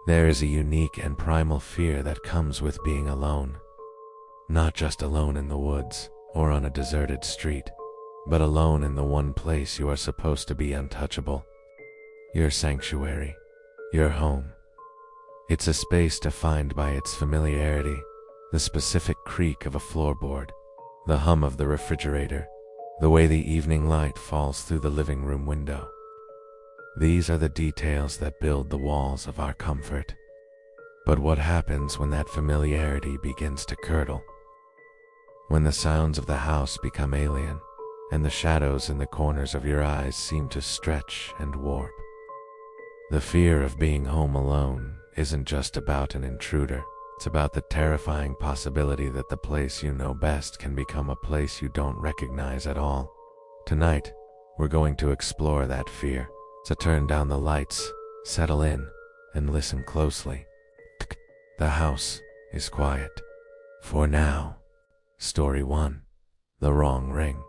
There is a unique and primal fear that comes with being alone. Not just alone in the woods or on a deserted street, but alone in the one place you are supposed to be untouchable. Your sanctuary, your home. It's a space defined by its familiarity, the specific creak of a floorboard, the hum of the refrigerator, the way the evening light falls through the living room window. These are the details that build the walls of our comfort. But what happens when that familiarity begins to curdle? When the sounds of the house become alien, and the shadows in the corners of your eyes seem to stretch and warp. The fear of being home alone isn't just about an intruder. It's about the terrifying possibility that the place you know best can become a place you don't recognize at all. Tonight, we're going to explore that fear. So turn down the lights, settle in, and listen closely. The house is quiet. For now. Story 1. The Wrong Ring.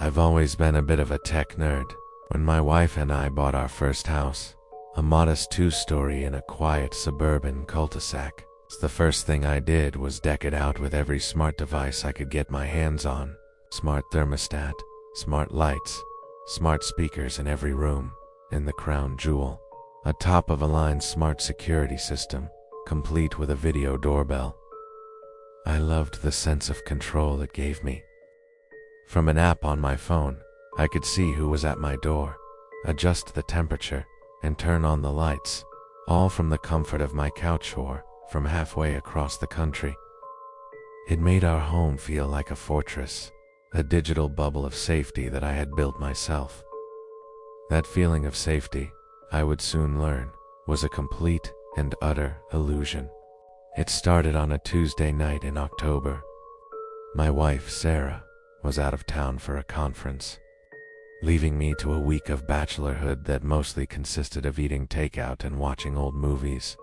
I've always been a bit of a tech nerd. When my wife and I bought our first house, a modest 2-story in a quiet suburban cul-de-sac, the first thing I did was deck it out with every smart device I could get my hands on. Smart thermostat, smart lights, smart speakers in every room. And the crown jewel, a top-of-the-line smart security system, complete with a video doorbell. I loved the sense of control it gave me. From an app on my phone, I could see who was at my door, adjust the temperature, and turn on the lights, all from the comfort of my couch or from halfway across the country. It made our home feel like a fortress, a digital bubble of safety that I had built myself. That feeling of safety, I would soon learn, was a complete and utter illusion. It started on a Tuesday night in October. My wife, Sarah, was out of town for a conference, leaving me to a week of bachelorhood that mostly consisted of eating takeout and watching old movies.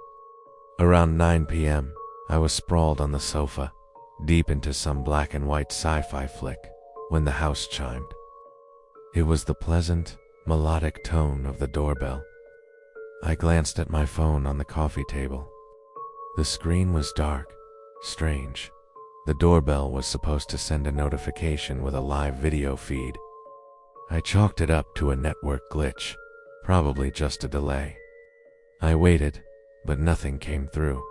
Around 9 p.m., I was sprawled on the sofa, deep into some black and white sci-fi flick, when the house chimed. It was the pleasant, melodic tone of the doorbell. I glanced at my phone on the coffee table. The screen was dark, strange. The doorbell was supposed to send a notification with a live video feed. I chalked it up to a network glitch, probably just a delay. I waited, but nothing came through.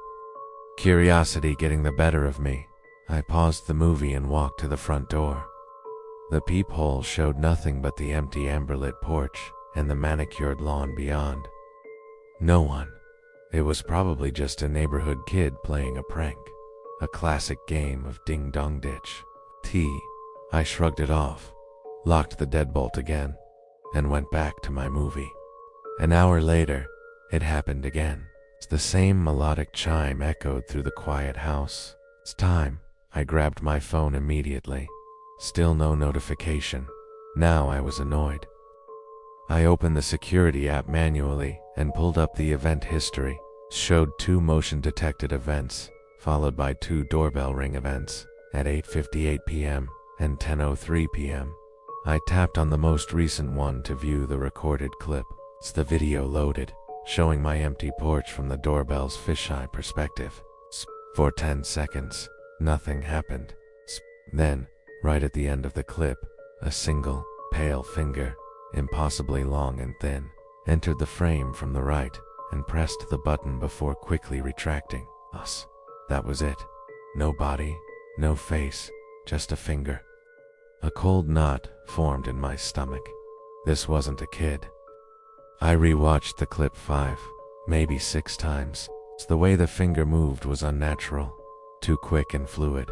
Curiosity getting the better of me, I paused the movie and walked to the front door. The peephole showed nothing but the empty amber-lit porch and the manicured lawn beyond. No one. It was probably just a neighborhood kid playing a prank, a classic game of ding-dong ditch. I shrugged it off, locked the deadbolt again, and went back to my movie. An hour later, it happened again. The same melodic chime echoed through the quiet house. It's time. I grabbed my phone immediately. Still no notification. Now I was annoyed. I opened the security app manually and pulled up the event history. Showed 2 motion-detected events, followed by 2 doorbell ring events, at 8:58 p.m. and 10:03 p.m. I tapped on the most recent one to view the recorded clip. The video loaded, showing my empty porch from the doorbell's fisheye perspective. For 10 seconds, nothing happened. Then, right at the end of the clip, a single, pale finger, impossibly long and thin, entered the frame from the right and pressed the button before quickly retracting. That was it. No body, no face, just a finger. A cold knot formed in my stomach. This wasn't a kid. I rewatched the clip 5, maybe 6 times. The way the finger moved was unnatural, too quick and fluid.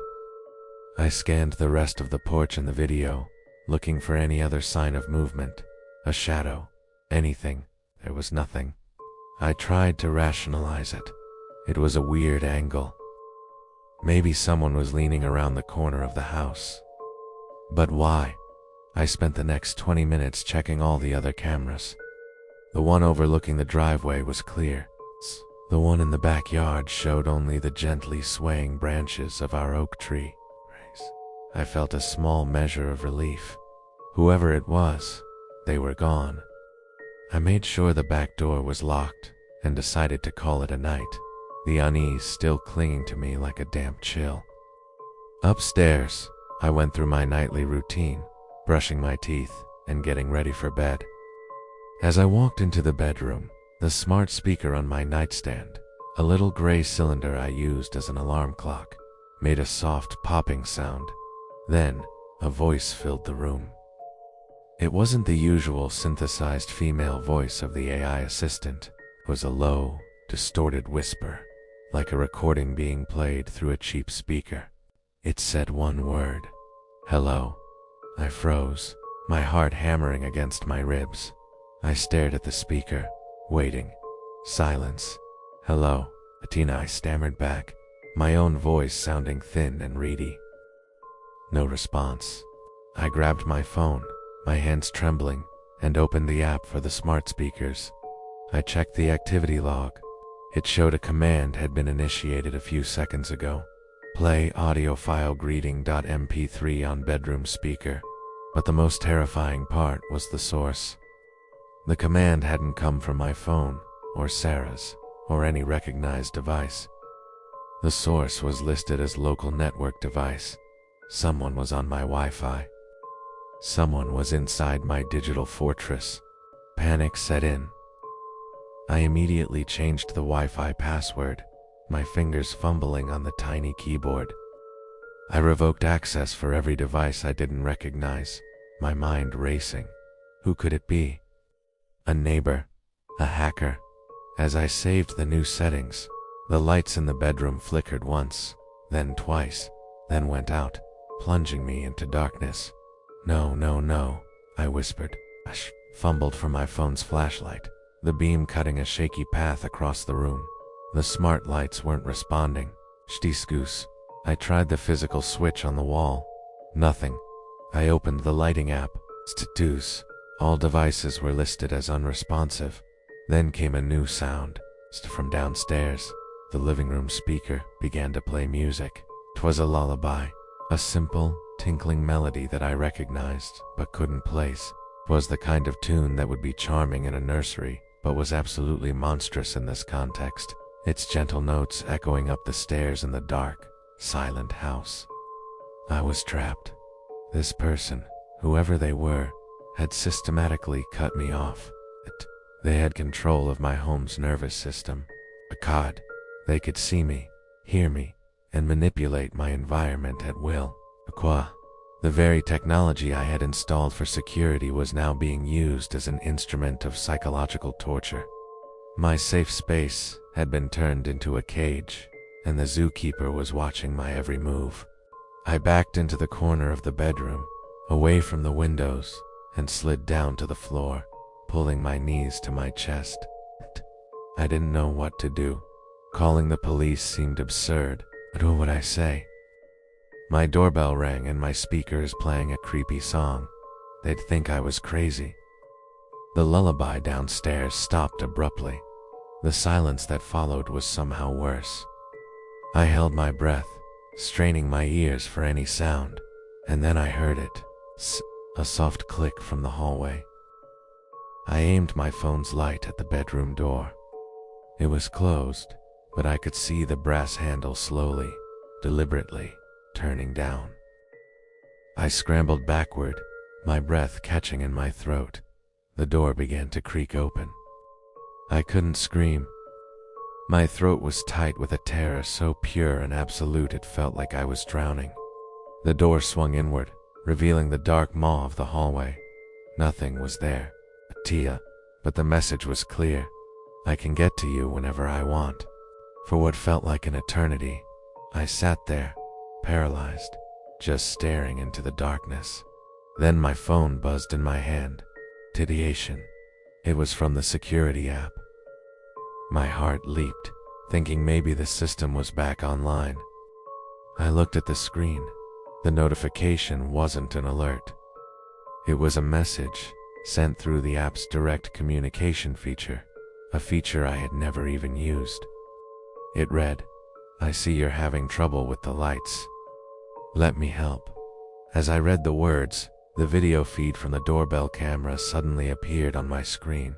I scanned the rest of the porch in the video, looking for any other sign of movement, a shadow, anything. There was nothing. I tried to rationalize it. It was a weird angle. Maybe someone was leaning around the corner of the house. But why? I spent the next 20 minutes checking all the other cameras. The one overlooking the driveway was clear. The one in the backyard showed only the gently swaying branches of our oak tree. I felt a small measure of relief. Whoever it was, they were gone. I made sure the back door was locked and decided to call it a night, the unease still clinging to me like a damp chill. Upstairs, I went through my nightly routine, brushing my teeth and getting ready for bed. As I walked into the bedroom, the smart speaker on my nightstand, a little gray cylinder I used as an alarm clock, made a soft popping sound. Then, a voice filled the room. It wasn't the usual synthesized female voice of the AI assistant. It was a low, distorted whisper, like a recording being played through a cheap speaker. It said one word: "Hello." I froze, my heart hammering against my ribs. I stared at the speaker, waiting. Silence. "Hello, Atina," I stammered back, my own voice sounding thin and reedy. No response. I grabbed my phone, my hands trembling, and opened the app for the smart speakers. I checked the activity log. It showed a command had been initiated a few seconds ago. Play audio file greeting.mp3 on bedroom speaker. But the most terrifying part was the source. The command hadn't come from my phone, or Sarah's, or any recognized device. The source was listed as local network device. Someone was on my Wi-Fi. Someone was inside my digital fortress. Panic set in. I immediately changed the Wi-Fi password, my fingers fumbling on the tiny keyboard. I revoked access for every device I didn't recognize, my mind racing. Who could it be? A neighbor? A hacker? As I saved the new settings, the lights in the bedroom flickered once, then twice, then went out, plunging me into darkness. "No, no, no," I whispered. I fumbled for my phone's flashlight, the beam cutting a shaky path across the room. The smart lights weren't responding. Shtiskus. I tried the physical switch on the wall. Nothing. I opened the lighting app. Status. All devices were listed as unresponsive. Then came a new sound. From downstairs, the living room speaker began to play music. 'Twas a lullaby, a simple, tinkling melody that I recognized but couldn't place. 'Twas the kind of tune that would be charming in a nursery, but was absolutely monstrous in this context, its gentle notes echoing up the stairs in the dark, silent house. I was trapped. This person, whoever they were, had systematically cut me off. They had control of my home's nervous system. Akkad. They could see me, hear me, and manipulate my environment at will. Aqua. The very technology I had installed for security was now being used as an instrument of psychological torture. My safe space had been turned into a cage, and the zookeeper was watching my every move. I backed into the corner of the bedroom, away from the windows, and slid down to the floor, pulling my knees to my chest. I didn't know what to do. Calling the police seemed absurd, but what would I say? My doorbell rang and my speaker is playing a creepy song. They'd think I was crazy. The lullaby downstairs stopped abruptly. The silence that followed was somehow worse. I held my breath, straining my ears for any sound, and then I heard it. A soft click from the hallway. I aimed my phone's light at the bedroom door. It was closed, but I could see the brass handle slowly, deliberately, turning down. I scrambled backward, my breath catching in my throat. The door began to creak open. I couldn't scream. My throat was tight with a terror so pure and absolute it felt like I was drowning. The door swung inward, revealing the dark maw of the hallway. Nothing was there. Tia, but the message was clear. I can get to you whenever I want. For what felt like an eternity, I sat there, paralyzed, just staring into the darkness. Then my phone buzzed in my hand. Tidiation. It was from the security app. My heart leaped, thinking maybe the system was back online. I looked at the screen. The notification wasn't an alert. It was a message sent through the app's direct communication feature, a feature I had never even used. It read, "I see you're having trouble with the lights. Let me help." As I read the words, the video feed from the doorbell camera suddenly appeared on my screen.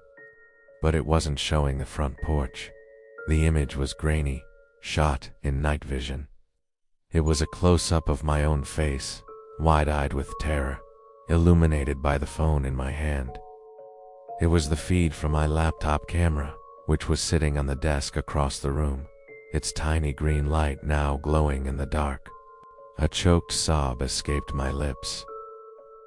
but it wasn't showing the front porch. The image was grainy, shot in night vision. It was a close-up of my own face, wide-eyed with terror, illuminated by the phone in my hand. It was the feed from my laptop camera, which was sitting on the desk across the room, its tiny green light now glowing in the dark. A choked sob escaped my lips.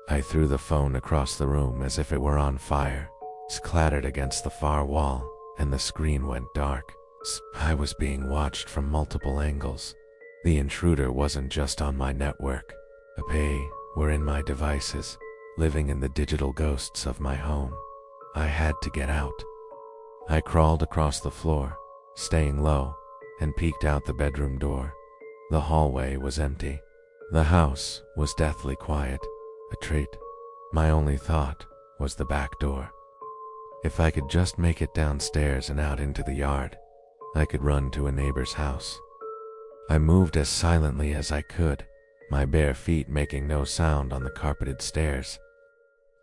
I threw the phone across the room as if it were on fire. It clattered against the far wall, and the screen went dark. I was being watched from multiple angles. The intruder wasn't just on my network. They were in my devices, living in the digital ghosts of my home. I had to get out. I crawled across the floor, staying low, and peeked out the bedroom door. The hallway was empty. The house was deathly quiet. A treat. My only thought was the back door. If I could just make it downstairs and out into the yard, I could run to a neighbor's house. I moved as silently as I could, my bare feet making no sound on the carpeted stairs.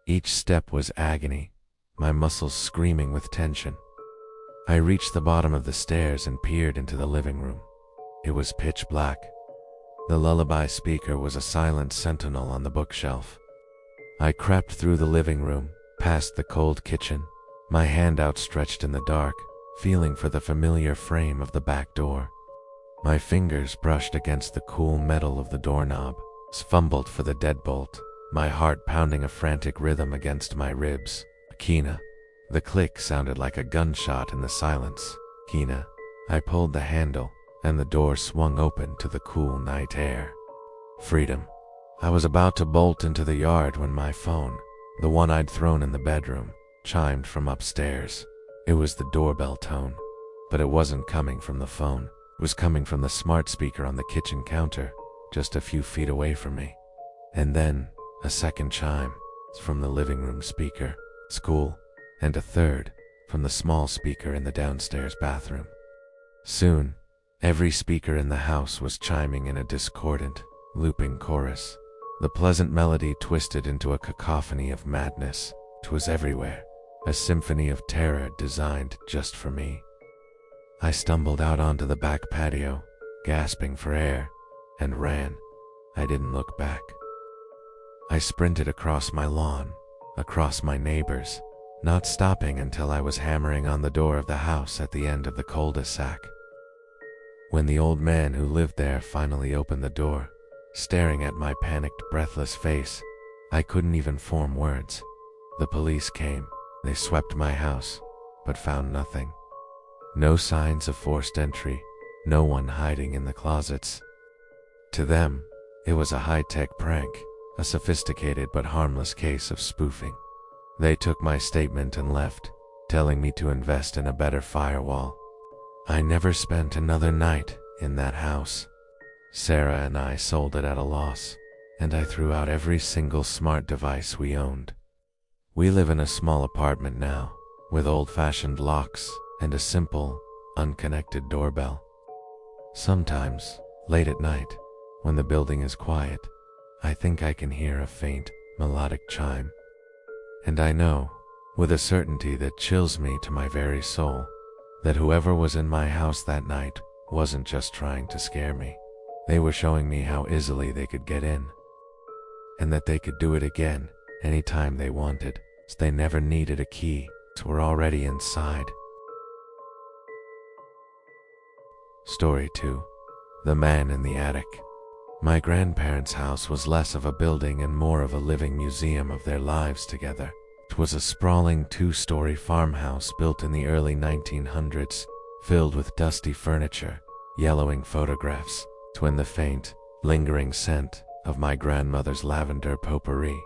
Each step was agony, my muscles screaming with tension. I reached the bottom of the stairs and peered into the living room. It was pitch black. The lullaby speaker was a silent sentinel on the bookshelf. I crept through the living room, past the cold kitchen, my hand outstretched in the dark, feeling for the familiar frame of the back door. My fingers brushed against the cool metal of the doorknob, fumbled for the deadbolt, my heart pounding a frantic rhythm against my ribs. Kina. The click sounded like a gunshot in the silence. Kina. I pulled the handle, and the door swung open to the cool night air. Freedom. I was about to bolt into the yard when my phone, the one I'd thrown in the bedroom, chimed from upstairs. It was the doorbell tone, but it wasn't coming from the phone. It was coming from the smart speaker on the kitchen counter, just a few feet away from me. And then, a second chime from the living room speaker, school, and a third from the small speaker in the downstairs bathroom. Soon, every speaker in the house was chiming in a discordant, looping chorus. The pleasant melody twisted into a cacophony of madness. It was everywhere, a symphony of terror designed just for me. I stumbled out onto the back patio, gasping for air, and ran. I didn't look back. I sprinted across my lawn, across my neighbors, not stopping until I was hammering on the door of the house at the end of the cul-de-sac. When the old man who lived there finally opened the door, staring at my panicked, breathless face, I couldn't even form words. The police came. They swept my house, but found nothing. No signs of forced entry, no one hiding in the closets. To them, it was a high-tech prank, a sophisticated but harmless case of spoofing. They took my statement and left, telling me to invest in a better firewall. I never spent another night in that house. Sarah and I sold it at a loss, and I threw out every single smart device we owned. We live in a small apartment now, with old-fashioned locks and a simple, unconnected doorbell. Sometimes, late at night, when the building is quiet, I think I can hear a faint, melodic chime. And I know, with a certainty that chills me to my very soul, that whoever was in my house that night wasn't just trying to scare me. They were showing me how easily they could get in, and that they could do it again anytime they wanted. They never needed a key, so we're already inside. Story 2. The Man in the Attic. My grandparents' house was less of a building and more of a living museum of their lives together. It was a sprawling 2-story farmhouse built in the early 1900s, filled with dusty furniture, yellowing photographs, and the faint, lingering scent of my grandmother's lavender potpourri.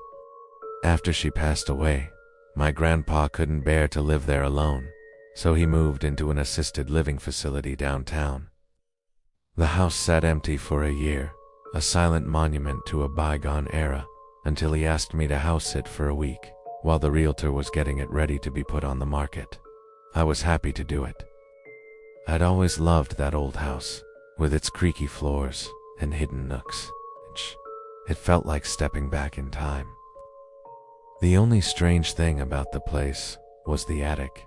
After she passed away, my grandpa couldn't bear to live there alone, so he moved into an assisted living facility downtown. The house sat empty for a year, a silent monument to a bygone era, until he asked me to house sit for a week, while the realtor was getting it ready to be put on the market. I was happy to do it. I'd always loved that old house, with its creaky floors and hidden nooks. It felt like stepping back in time. The only strange thing about the place was the attic.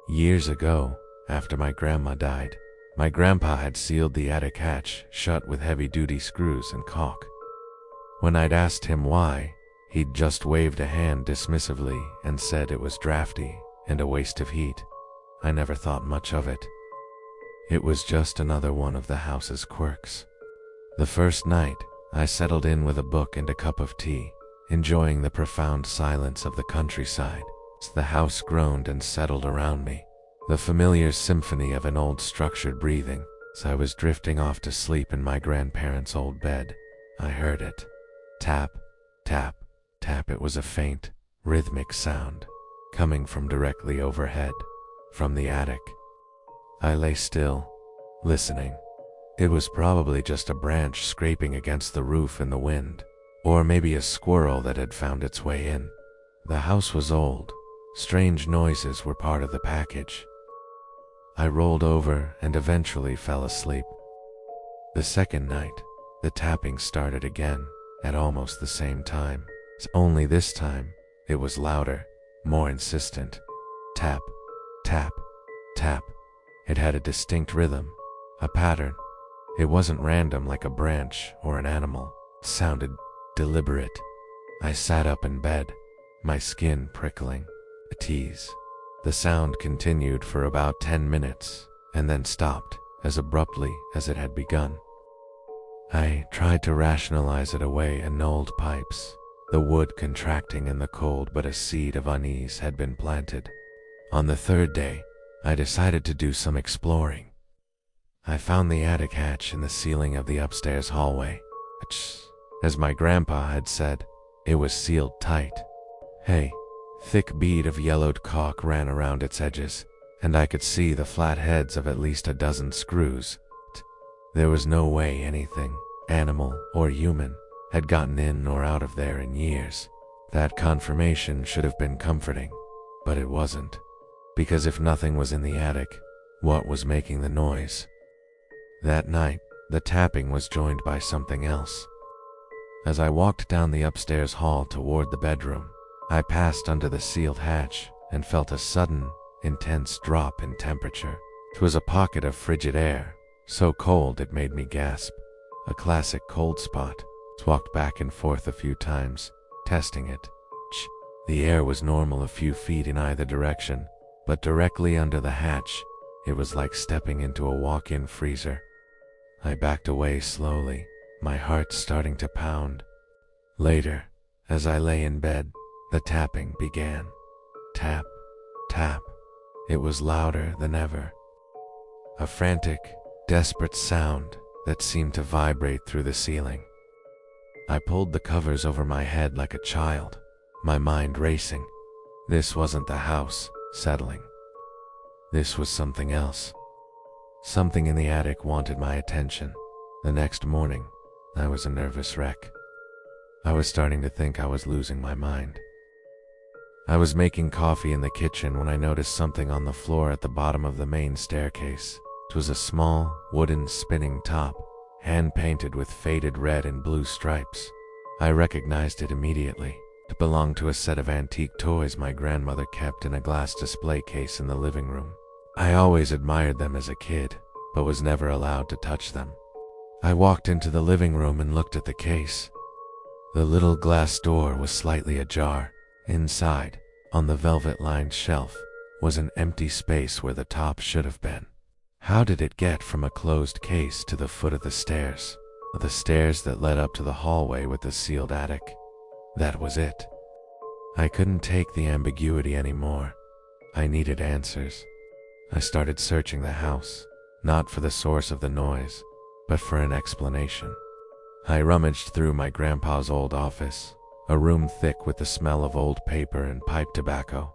Years ago, after my grandma died, my grandpa had sealed the attic hatch shut with heavy-duty screws and caulk. When I'd asked him why, he'd just waved a hand dismissively and said it was drafty and a waste of heat. I never thought much of it. It was just another one of the house's quirks. The first night, I settled in with a book and a cup of tea, enjoying the profound silence of the countryside. The house groaned and settled around me, the familiar symphony of an old structured breathing. As I was drifting off to sleep in my grandparents' old bed, I heard it. Tap, tap, tap. It was a faint, rhythmic sound, coming from directly overhead, from the attic. I lay still, listening. It was probably just a branch scraping against the roof in the wind, or maybe a squirrel that had found its way in. The house was old. Strange noises were part of the package. I rolled over and eventually fell asleep. The second night, the tapping started again, at almost the same time. Only this time, it was louder, more insistent. Tap, tap, tap. It had a distinct rhythm, a pattern. It wasn't random like a branch or an animal. It sounded deliberate. I sat up in bed, my skin prickling. A tease. The sound continued for about 10 minutes, and then stopped as abruptly as it had begun. I tried to rationalize it away in old pipes, the wood contracting in the cold, but a seed of unease had been planted. On the third day, I decided to do some exploring. I found the attic hatch in the ceiling of the upstairs hallway. As my grandpa had said, it was sealed tight. Hey, thick bead of yellowed caulk ran around its edges, and I could see the flat heads of at least a dozen screws. There was no way anything, animal or human, had gotten in or out of there in years. That confirmation should have been comforting, but it wasn't. Because if nothing was in the attic, what was making the noise? That night, the tapping was joined by something else. As I walked down the upstairs hall toward the bedroom, I passed under the sealed hatch and felt a sudden, intense drop in temperature. It was a pocket of frigid air, so cold it made me gasp. A classic cold spot. I walked back and forth a few times, testing it. The air was normal a few feet in either direction, but directly under the hatch, it was like stepping into a walk-in freezer. I backed away slowly, my heart starting to pound. Later, as I lay in bed, the tapping began. Tap, tap. It was louder than ever. A frantic, desperate sound that seemed to vibrate through the ceiling. I pulled the covers over my head like a child, my mind racing. This wasn't the house settling. This was something else. Something in the attic wanted my attention. The next morning, I was a nervous wreck. I was starting to think I was losing my mind. I was making coffee in the kitchen when I noticed something on the floor at the bottom of the main staircase. It was a small, wooden spinning top, hand-painted with faded red and blue stripes. I recognized it immediately. It belonged to a set of antique toys my grandmother kept in a glass display case in the living room. I always admired them as a kid, but was never allowed to touch them. I walked into the living room and looked at the case. The little glass door was slightly ajar. Inside, on the velvet-lined shelf, was an empty space where the top should have been. How did it get from a closed case to the foot of the stairs that led up to the hallway with the sealed attic? That was it. I couldn't take the ambiguity anymore. I needed answers. I started searching the house, not for the source of the noise, but for an explanation. I rummaged through my grandpa's old office, a room thick with the smell of old paper and pipe tobacco.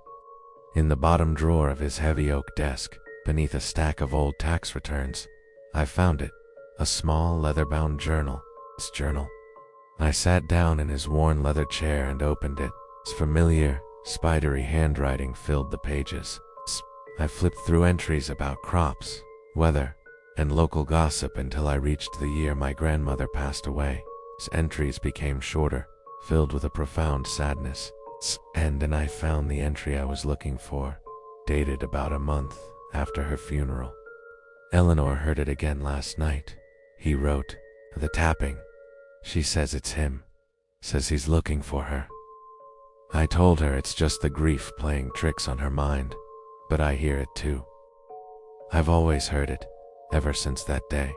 In the bottom drawer of his heavy oak desk, beneath a stack of old tax returns, I found it, a small leather-bound journal. His journal. I sat down in his worn leather chair and opened it. Its familiar, spidery handwriting filled the pages. I flipped through entries about crops, weather, and local gossip until I reached the year my grandmother passed away. His entries became shorter, filled with a profound sadness. And I found the entry I was looking for. dated about a month after her funeral. Eleanor heard it again last night. He wrote, "The tapping. She says it's him. Says he's looking for her." I told her it's just the grief playing tricks on her mind, but I hear it too. I've always heard it, ever since that day.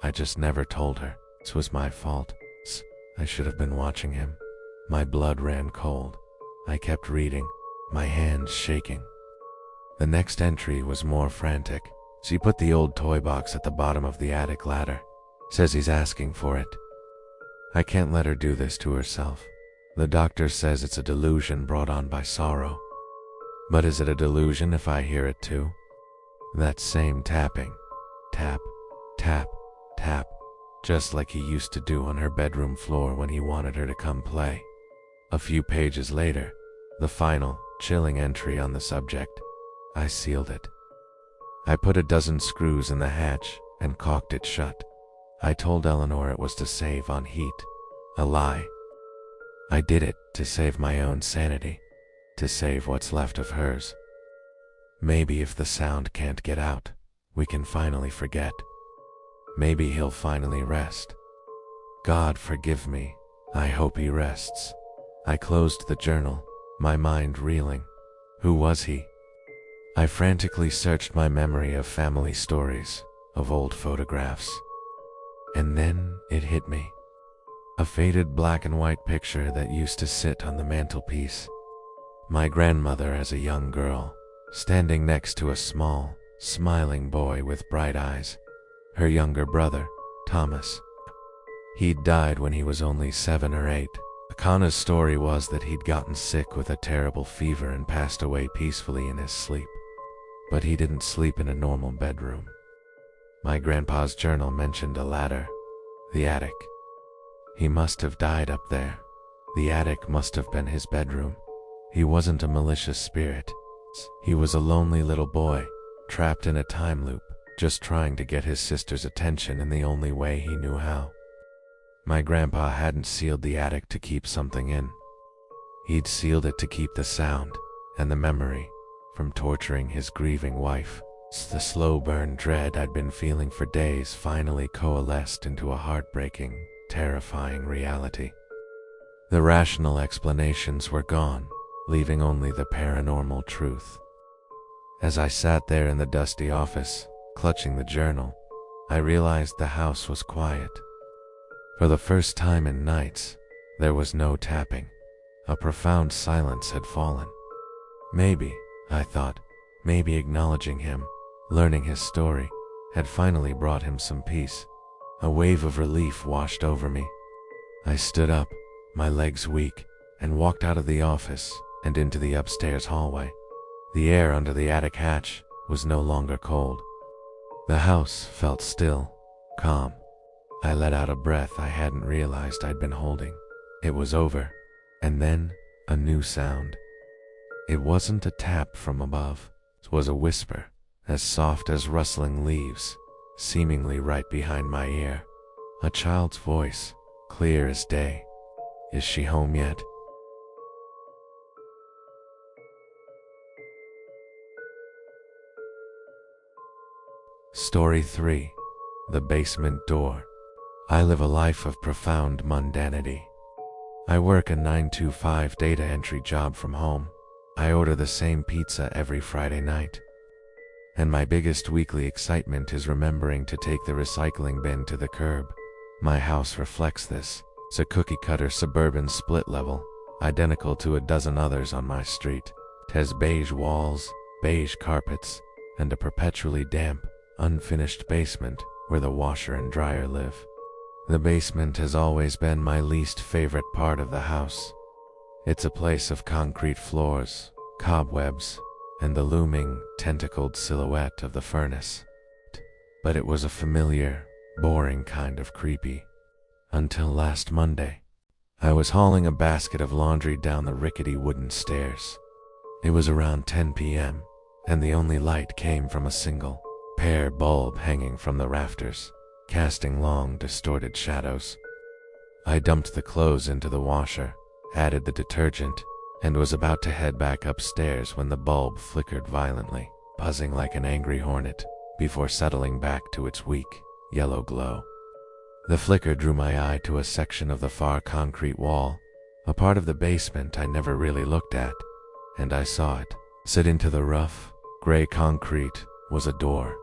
I just never told her. This was my fault. I should have been watching him. My blood ran cold. I kept reading, my hands shaking. The next entry was more frantic. She put the old toy box at the bottom of the attic ladder. Says he's asking for it. I can't let her do this to herself. The doctor says it's a delusion brought on by sorrow. But is it a delusion if I hear it too? That same tapping. Tap, tap, tap. Just like he used to do on her bedroom floor when he wanted her to come play. A few pages later, the final, chilling entry on the subject. I sealed it. I put a dozen screws in the hatch and caulked it shut. I told Eleanor it was to save on heat. A lie. I did it to save my own sanity, to save what's left of hers. Maybe if the sound can't get out, we can finally forget. Maybe he'll finally rest. God forgive me, I hope he rests. I closed the journal, my mind reeling. Who was he? I frantically searched my memory of family stories, of old photographs. And then it hit me. A faded black and white picture that used to sit on the mantelpiece. My grandmother as a young girl, standing next to a small, smiling boy with bright eyes. Her younger brother, Thomas. He'd died when he was only 7 or 8. Akana's story was that he'd gotten sick with a terrible fever and passed away peacefully in his sleep. But he didn't sleep in a normal bedroom. My grandpa's journal mentioned a ladder, the attic. He must have died up there. The attic must have been his bedroom. He wasn't a malicious spirit. He was a lonely little boy, trapped in a time loop, just trying to get his sister's attention in the only way he knew how. My grandpa hadn't sealed the attic to keep something in. He'd sealed it to keep the sound and the memory from torturing his grieving wife. The slow burn dread I'd been feeling for days finally coalesced into a heartbreaking, terrifying reality. The rational explanations were gone, leaving only the paranormal truth. As I sat there in the dusty office, clutching the journal, I realized the house was quiet. For the first time in nights, there was no tapping. A profound silence had fallen. Maybe, I thought, maybe acknowledging him, learning his story, had finally brought him some peace. A wave of relief washed over me. I stood up, my legs weak, and walked out of the office and into the upstairs hallway. The air under the attic hatch was no longer cold. The house felt still, calm. I let out a breath I hadn't realized I'd been holding. It was over, and then a new sound. It wasn't a tap from above. It was a whisper, as soft as rustling leaves, seemingly right behind my ear. A child's voice, clear as day. Is she home yet? Story 3. The Basement Door. I live a life of profound mundanity. I work a 9-to-5 data entry job from home. I order the same pizza every Friday night. And my biggest weekly excitement is remembering to take the recycling bin to the curb. My house reflects this. It's a cookie-cutter suburban split level, identical to a dozen others on my street. It has beige walls, beige carpets, and a perpetually damp, unfinished basement where the washer and dryer live. The basement has always been my least favorite part of the house. It's a place of concrete floors, cobwebs, and the looming, tentacled silhouette of the furnace. But it was a familiar, boring kind of creepy. Until last Monday. I was hauling a basket of laundry down the rickety wooden stairs. It was around 10 p.m., and the only light came from a single, pear bulb hanging from the rafters, casting long, distorted shadows. I dumped the clothes into the washer, added the detergent, and was about to head back upstairs when the bulb flickered violently, buzzing like an angry hornet, before settling back to its weak, yellow glow. The flicker drew my eye to a section of the far concrete wall, a part of the basement I never really looked at, and I saw it. Set into the rough, gray concrete was a door.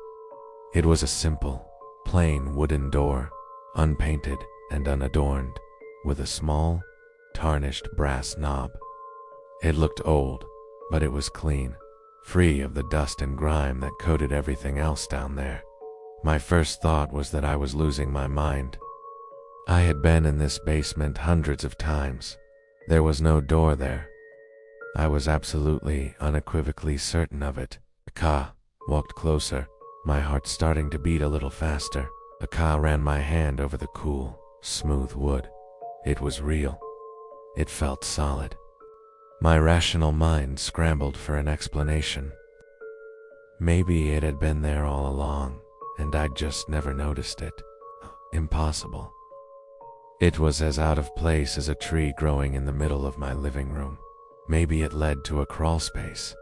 It was a simple, plain wooden door, unpainted and unadorned, with a small, tarnished brass knob. It looked old, but it was clean, free of the dust and grime that coated everything else down there. My first thought was that I was losing my mind. I had been in this basement hundreds of times. There was no door there. I was absolutely, unequivocally certain of it. Ka walked closer, my heart starting to beat a little faster. Ka ran my hand over the cool, smooth wood. It was real. It felt solid. My rational mind scrambled for an explanation. Maybe it had been there all along, and I'd just never noticed it. Impossible. It was as out of place as a tree growing in the middle of my living room. Maybe it led to a crawl space,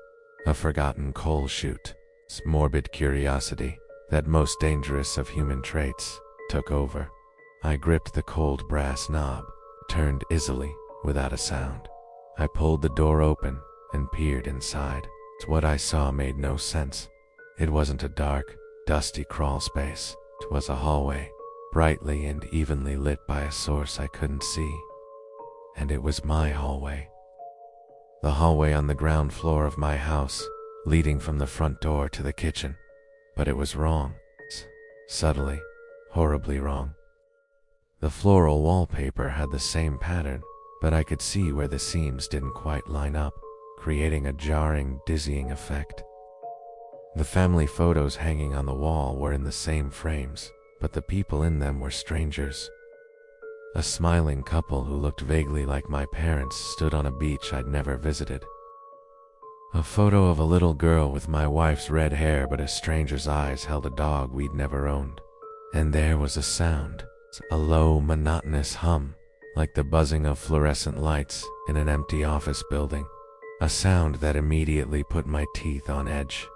a forgotten coal chute. Morbid curiosity, that most dangerous of human traits, took over. I gripped the cold brass knob, turned easily, without a sound. I pulled the door open and peered inside. What I saw made no sense. It wasn't a dark, dusty crawl space. It was a hallway, brightly and evenly lit by a source I couldn't see. And it was my hallway. The hallway on the ground floor of my house, leading from the front door to the kitchen. But it was wrong. Subtly, horribly wrong. The floral wallpaper had the same pattern, but I could see where the seams didn't quite line up, creating a jarring, dizzying effect. The family photos hanging on the wall were in the same frames, but the people in them were strangers. A smiling couple who looked vaguely like my parents stood on a beach I'd never visited. A photo of a little girl with my wife's red hair, but a stranger's eyes held a dog we'd never owned. And there was a sound, a low, monotonous hum, like the buzzing of fluorescent lights in an empty office building. A sound that immediately put my teeth on edge.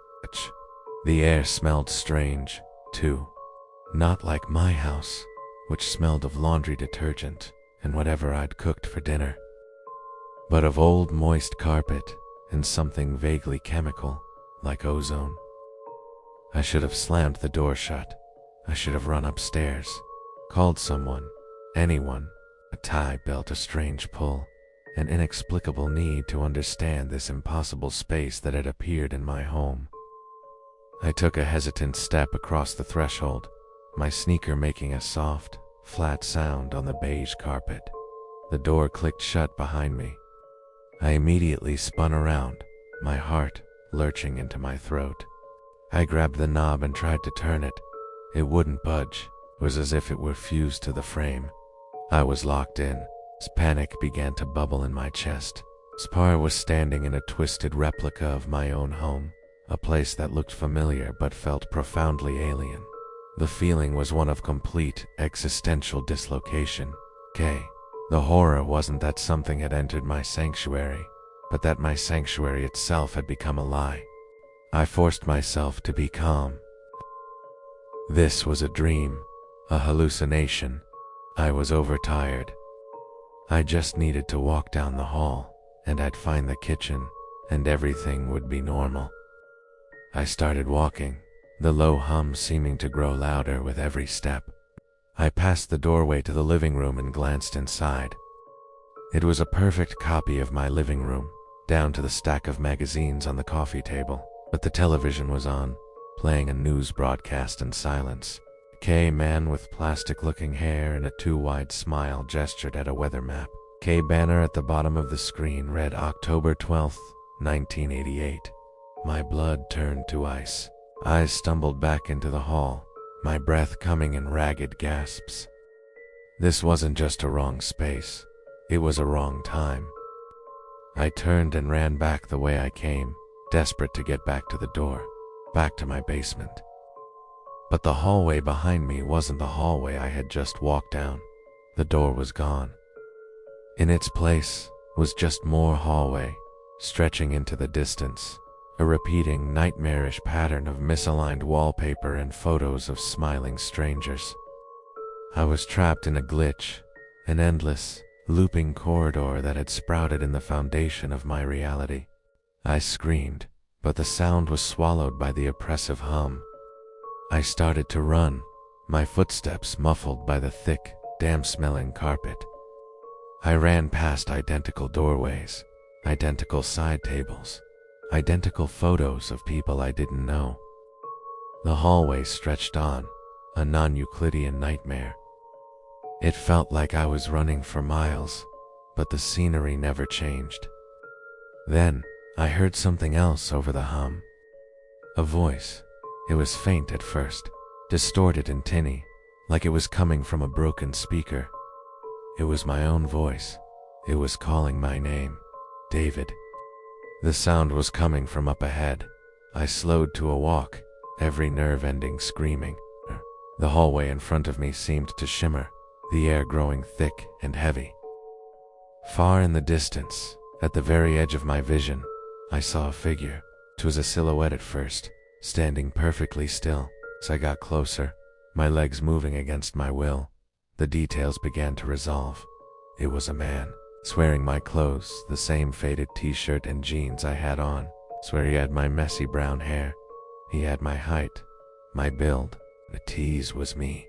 The air smelled strange, too. Not like my house, which smelled of laundry detergent and whatever I'd cooked for dinner, but of old moist carpet and something vaguely chemical, like ozone. I should have slammed the door shut. I should have run upstairs, called someone, anyone. A tie belt, a strange pull, an inexplicable need to understand this impossible space that had appeared in my home. I took a hesitant step across the threshold, my sneaker making a soft, flat sound on the beige carpet. The door clicked shut behind me. I immediately spun around, my heart lurching into my throat. I grabbed the knob and tried to turn it. It wouldn't budge. It was as if it were fused to the frame. I was locked in. Panic began to bubble in my chest. Spar was standing in a twisted replica of my own home, a place that looked familiar but felt profoundly alien. The feeling was one of complete existential dislocation. The horror wasn't that something had entered my sanctuary, but that my sanctuary itself had become a lie. I forced myself to be calm. This was a dream, a hallucination. I was overtired. I just needed to walk down the hall, and I'd find the kitchen, and everything would be normal. I started walking, the low hum seeming to grow louder with every step. I passed the doorway to the living room and glanced inside. It was a perfect copy of my living room, down to the stack of magazines on the coffee table, but the television was on, playing a news broadcast in silence. Man with plastic-looking hair and a too-wide smile gestured at a weather map. Banner at the bottom of the screen read October 12th, 1988. My blood turned to ice. I stumbled back into the hall, my breath coming in ragged gasps. This wasn't just a wrong space, it was a wrong time. I turned and ran back the way I came, desperate to get back to the door, back to my basement. But the hallway behind me wasn't the hallway I had just walked down. The door was gone. In its place, was just more hallway, stretching into the distance, a repeating nightmarish pattern of misaligned wallpaper and photos of smiling strangers. I was trapped in a glitch, an endless, looping corridor that had sprouted in the foundation of my reality. I screamed, but the sound was swallowed by the oppressive hum. I started to run, my footsteps muffled by the thick, damp-smelling carpet. I ran past identical doorways, identical side tables, identical photos of people I didn't know. The hallway stretched on, a non-Euclidean nightmare. It felt like I was running for miles, but the scenery never changed. Then, I heard something else over the hum. A voice. It was faint at first, distorted and tinny, like it was coming from a broken speaker. It was my own voice. It was calling my name. David. The sound was coming from up ahead. I slowed to a walk, every nerve ending screaming. The hallway in front of me seemed to shimmer, the air growing thick and heavy. Far in the distance, at the very edge of my vision, I saw a figure. 'Twas a silhouette at first, standing perfectly still. As I got closer, my legs moving against my will, the details began to resolve. It was a man, wearing my clothes, the same faded t-shirt and jeans I had on. Swear he had my messy brown hair. He had my height, my build. The tease was me.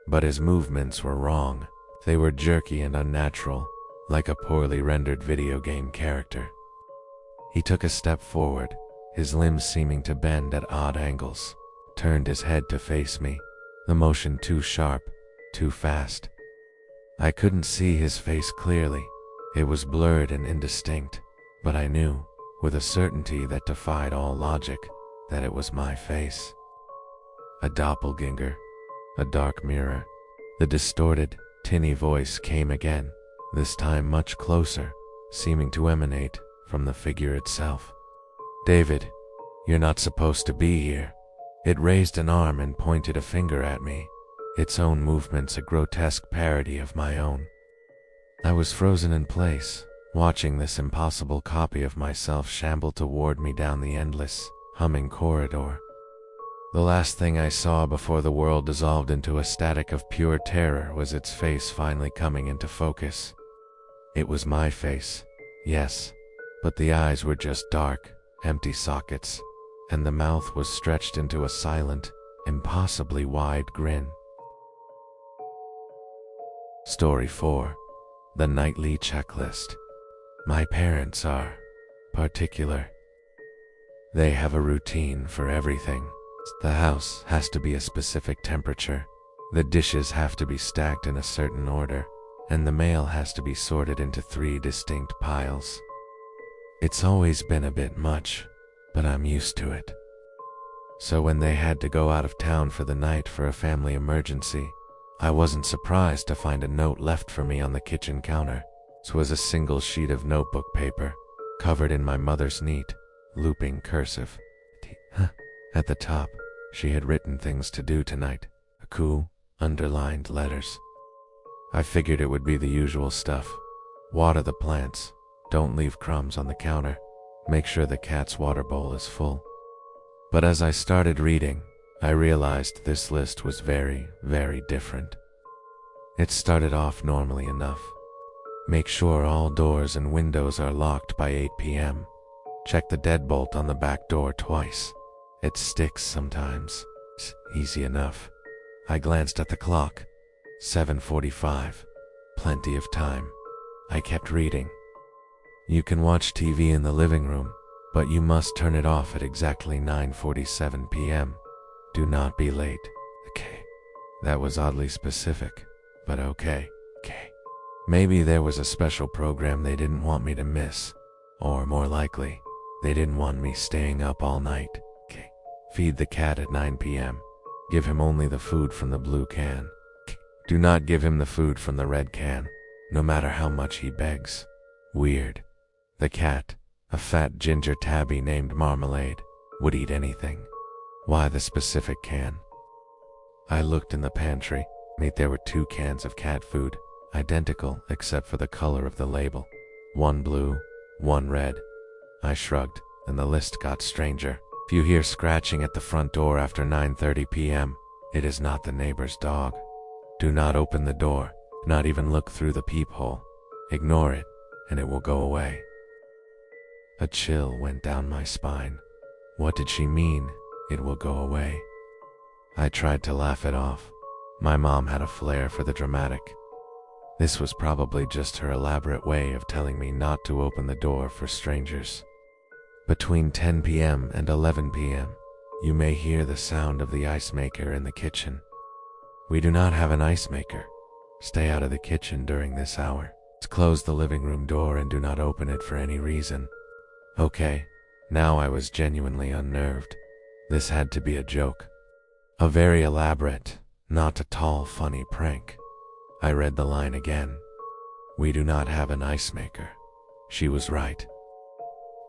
But his movements were wrong. They were jerky and unnatural, like a poorly rendered video game character. He took a step forward, his limbs seeming to bend at odd angles, turned his head to face me, the motion too sharp, too fast. I couldn't see his face clearly. It was blurred and indistinct, but I knew, with a certainty that defied all logic, that it was my face. A doppelganger, a dark mirror. The distorted, tinny voice came again, this time much closer, seeming to emanate from the figure itself. David, you're not supposed to be here. It raised an arm and pointed a finger at me, its own movements a grotesque parody of my own. I was frozen in place, watching this impossible copy of myself shamble toward me down the endless, humming corridor. The last thing I saw before the world dissolved into a static of pure terror was its face finally coming into focus. It was my face, yes, but the eyes were just dark, empty sockets, and the mouth was stretched into a silent, impossibly wide grin. Story 4. The Nightly Checklist. My parents are particular. They have a routine for everything. The house has to be a specific temperature, the dishes have to be stacked in a certain order, and the mail has to be sorted into 3 distinct piles. It's always been a bit much, but I'm used to it. So when they had to go out of town for the night for a family emergency, I wasn't surprised to find a note left for me on the kitchen counter. It was a single sheet of notebook paper, covered in my mother's neat, looping cursive. At the top, she had written things to do tonight, a cool, underlined letters. I figured it would be the usual stuff. Water the plants, don't leave crumbs on the counter, make sure the cat's water bowl is full. But as I started reading, I realized this list was very, very different. It started off normally enough. Make sure all doors and windows are locked by 8 p.m. Check the deadbolt on the back door twice. It sticks sometimes. It's easy enough. I glanced at the clock. 7:45. Plenty of time. I kept reading. You can watch TV in the living room, but you must turn it off at exactly 9:47 p.m. Do not be late. Okay. That was oddly specific, but okay. Maybe there was a special program they didn't want me to miss, or more likely, they didn't want me staying up all night. Feed the cat at 9 p.m. Give him only the food from the blue can. Do not give him the food from the red can, no matter how much he begs. Weird. The cat, a fat ginger tabby named Marmalade, would eat anything. Why the specific can? I looked in the pantry. There were 2 cans of cat food, identical except for the color of the label. one blue, one red. I shrugged, and the list got stranger. If you hear scratching at the front door after 9:30 p.m., it is not the neighbor's dog. Do not open the door, not even look through the peephole. Ignore it, and it will go away. A chill went down my spine. What did she mean, it will go away? I tried to laugh it off. My mom had a flair for the dramatic. This was probably just her elaborate way of telling me not to open the door for strangers. Between 10 p.m. and 11 p.m., you may hear the sound of the ice maker in the kitchen. We do not have an ice maker. Stay out of the kitchen during this hour. Close the living room door and do not open it for any reason. Okay, now I was genuinely unnerved. This had to be a joke. A very elaborate, not at all funny prank. I read the line again. We do not have an ice maker. She was right.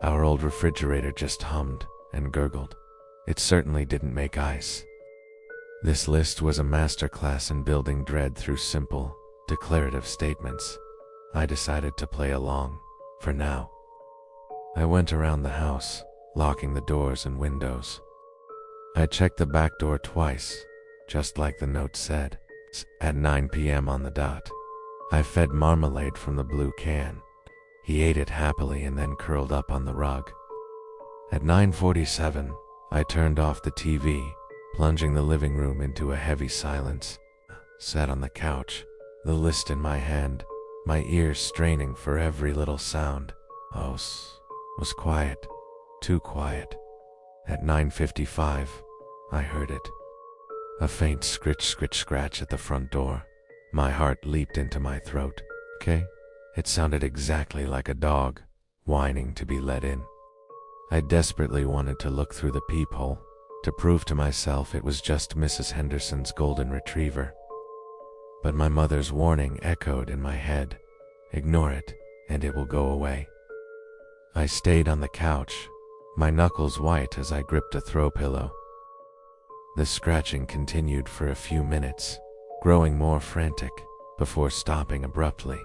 Our old refrigerator just hummed and gurgled. It certainly didn't make ice. This list was a masterclass in building dread through simple, declarative statements. I decided to play along, for now. I went around the house, locking the doors and windows. I checked the back door twice, just like the note said. At 9 p.m. on the dot, I fed Marmalade from the blue can. He ate it happily and then curled up on the rug. At 9:47, I turned off the TV, plunging the living room into a heavy silence. Sat on the couch, the list in my hand, my ears straining for every little sound. Was quiet, too quiet. At 9:55, I heard it. A faint scratch at the front door. My heart leaped into my throat. Okay? It sounded exactly like a dog, whining to be let in. I desperately wanted to look through the peephole, to prove to myself it was just Mrs. Henderson's golden retriever. But my mother's warning echoed in my head. Ignore it, and it will go away. I stayed on the couch, my knuckles white as I gripped a throw pillow. The scratching continued for a few minutes, growing more frantic, before stopping abruptly.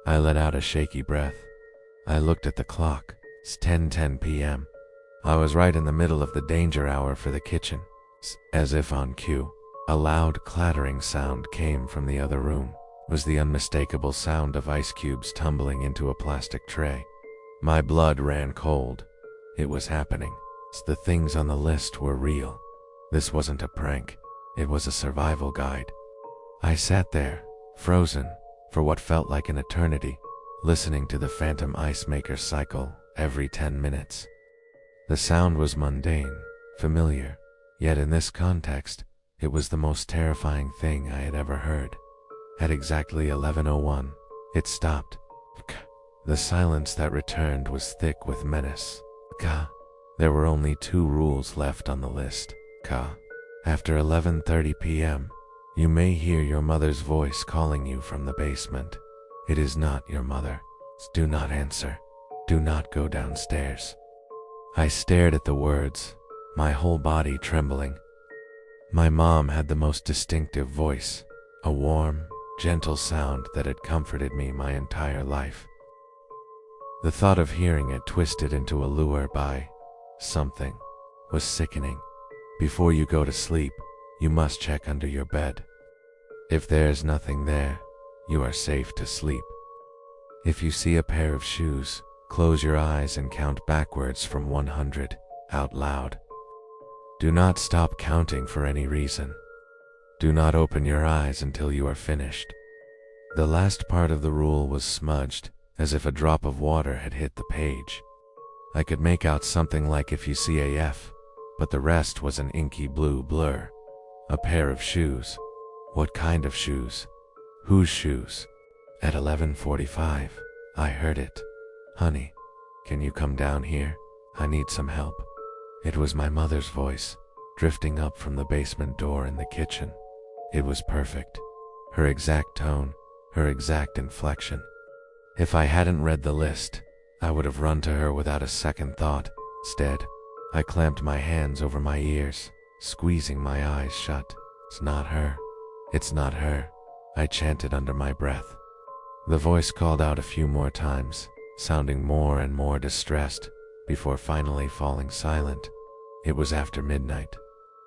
I let out a shaky breath. I looked at the clock. It's 10:10 p.m. I was right in the middle of the danger hour for the kitchen. As if on cue, a loud clattering sound came from the other room. It was the unmistakable sound of ice cubes tumbling into a plastic tray. My blood ran cold. It was happening. The things on the list were real. This wasn't a prank. It was a survival guide. I sat there, frozen, for what felt like an eternity, listening to the phantom ice maker cycle every 10 minutes. The sound was mundane, familiar, yet in this context, it was the most terrifying thing I had ever heard. At exactly 11:01, it stopped. The silence that returned was thick with menace. There were only 2 rules left on the list. After 11:30 p.m., you may hear your mother's voice calling you from the basement. It is not your mother. Do not answer. Do not go downstairs. I stared at the words, my whole body trembling. My mom had the most distinctive voice, a warm, gentle sound that had comforted me my entire life. The thought of hearing it twisted into a lure by something was sickening. Before you go to sleep, you must check under your bed. If there's nothing there, you are safe to sleep. If you see a pair of shoes, close your eyes and count backwards from 100, out loud. Do not stop counting for any reason. Do not open your eyes until you are finished. The last part of the rule was smudged, as if a drop of water had hit the page. I could make out something like if you see a F, but the rest was an inky blue blur. A pair of shoes. What kind of shoes? Whose shoes? At 11:45, I heard it. Honey, can you come down here? I need some help. It was my mother's voice, drifting up from the basement door in the kitchen. It was perfect. Her exact tone, her exact inflection. If I hadn't read the list, I would have run to her without a second thought. Instead, I clamped my hands over my ears, squeezing my eyes shut. It's not her. It's not her, I chanted under my breath. The voice called out a few more times. sounding more and more distressed before finally falling silent. It was after midnight.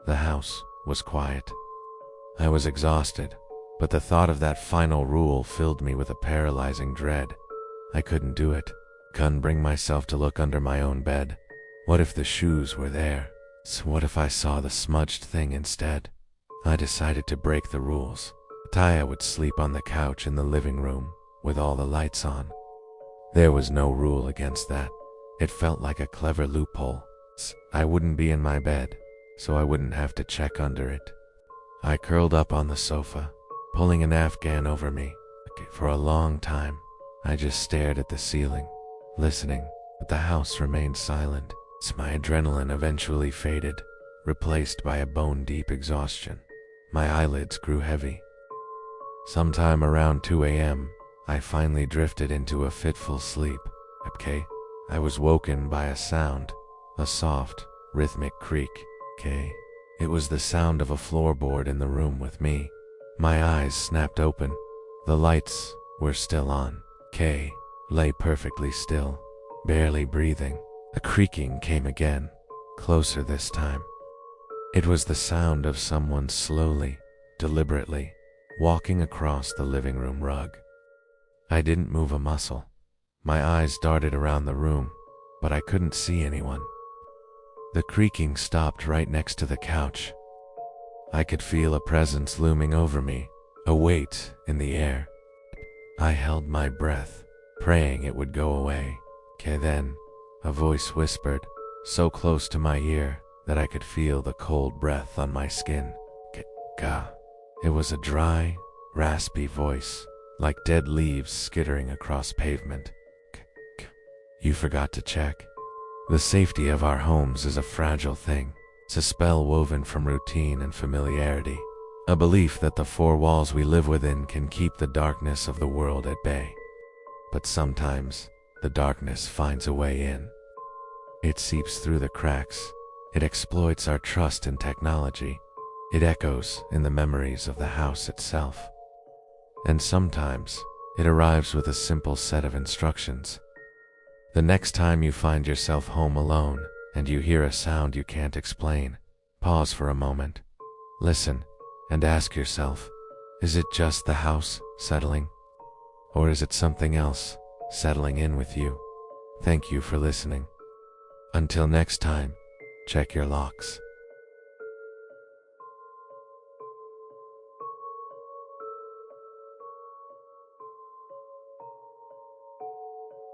The house was quiet. I was exhausted, but the thought of that final rule filled me with a paralyzing dread. I couldn't do it. Couldn't bring myself to look under my own bed. What if the shoes were there? So what if I saw the smudged thing instead? I decided to break the rules. Taya would sleep on the couch in the living room with all the lights on. There was no rule against that. It felt like a clever loophole. I wouldn't be in my bed, so I wouldn't have to check under it. I curled up on the sofa, pulling an Afghan over me. For a long time, I just stared at the ceiling, listening, but the house remained silent. My adrenaline eventually faded, replaced by a bone-deep exhaustion. My eyelids grew heavy. Sometime around 2 a.m., I finally drifted into a fitful sleep. I was woken by a sound, a soft, rhythmic creak. It was the sound of a floorboard in the room with me. My eyes snapped open. The lights were still on. Kay lay perfectly still, barely breathing. A creaking came again, closer this time. It was the sound of someone slowly, deliberately, walking across the living room rug. I didn't move a muscle. My eyes darted around the room, but I couldn't see anyone. The creaking stopped right next to the couch. I could feel a presence looming over me, a weight in the air. I held my breath, praying it would go away. Then, a voice whispered, so close to my ear that I could feel the cold breath on my skin. Ka. It was a dry, raspy voice, like dead leaves skittering across pavement. You forgot to check. The safety of our homes is a fragile thing. It's a spell woven from routine and familiarity, a belief that the four walls we live within can keep the darkness of the world at bay. But sometimes, the darkness finds a way in. It seeps through the cracks. It exploits our trust in technology. It echoes in the memories of the house itself. And sometimes, it arrives with a simple set of instructions. The next time you find yourself home alone and you hear a sound you can't explain, pause for a moment, listen, and ask yourself, is it just the house settling? Or is it something else settling in with you? Thank you for listening. Until next time, check your locks.